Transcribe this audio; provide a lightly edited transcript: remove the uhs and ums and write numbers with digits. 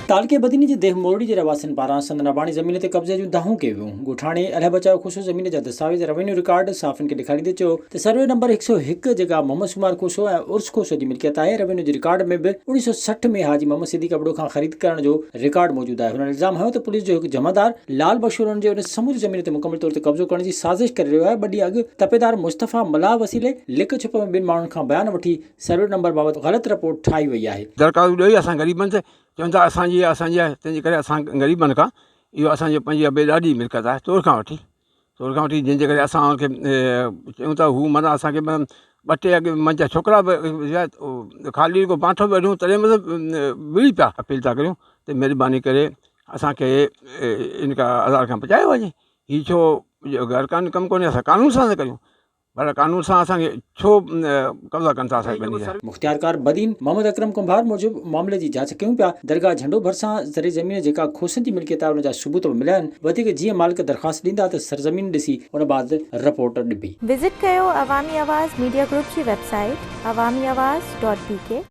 तालके बदीन जे देह मورڙي जे रहवासिन पारान संदनाबाणी ज़मीन ते कब्ज़े जो दाहूं कयो वियो। ॻोठाणे अलाए बचाव खुशो ज़मीन जा दस्तावेज़ रेवेन्यू रिकॉर्ड साफ़िन के ॾेखारींदे चयो त सर्वे नंबर 101 जेका मोहम्मद शुमार खुशो ऐं उर्स खुशो जी मिल्कियत आहे। रेवेन्यू जे रिकॉर्ड में भी 1960 में हाजी मोहम्मद सिद्दीक़ कपड़ो खां ख़रीद करण जो रिकॉर्ड मौजूद आहे। हुननि इल्ज़ाम हयो त पुलिस जो हिकु जमादार लाल बख्शो हुननि जे उन समूरी ज़मीन ते मुकमल तौर ते कब्ज़ो करण जी साज़िश करे रहियो आहे। ॿ ॾींहं अॻु तपेदार मुस्तफ़ा मलाह वसीले लिख छुप में ॿिनि माण्हुनि खां बयान वठी सर्वे नंबर बाबति ग़लति रिपोर्ट ठाही वई आहे। दरख़्वास्त ॾेई असां ग़रीबनि ते चवनि था असांजी आहे, तंहिंजे करे असां ग़रीबनि खां इहो असांजे पंहिंजी अबे ॾाढी मिल्कियत आहे। तोड़ खां वठी जंहिंजे करे असां हुनखे चयूं था हू माना असांखे ॿ टे अॻु मुंहिंजा छोकिरा बि ख़ाली को बांठो बि वठूं तॾहिं मतिलबु विड़ी पिया अपील था करियूं त महिरबानी करे असांखे इन खां आज़ाद खां बचायो वञे। हीअ छो गैर क़ानूनी कमु कोन्हे, असां कानून सां था करियूं, पर कानून सां असांखे छो कब्ज़ा कनि था असांखे। मुख़्तियारकार बदीन मोहम्मद अकरम कुंभार मूजिब मामले जी जांच कयूं पिया। दरगाह झंडो भरिसां ज़रे ज़मीन जेका खोसनि जी मिल्कियत आहे उन जा सबूत बि मिलिया आहिनि। वधीक जीअं मालिक दरख़्वास्त ॾींदा त सरज़मीन ॾिसी उन बाद रिपोर्ट ॾिबी। विज़िट कयो अवामी आवाज़ मीडिया ग्रुप जी वेबसाइट awamiawaz.pk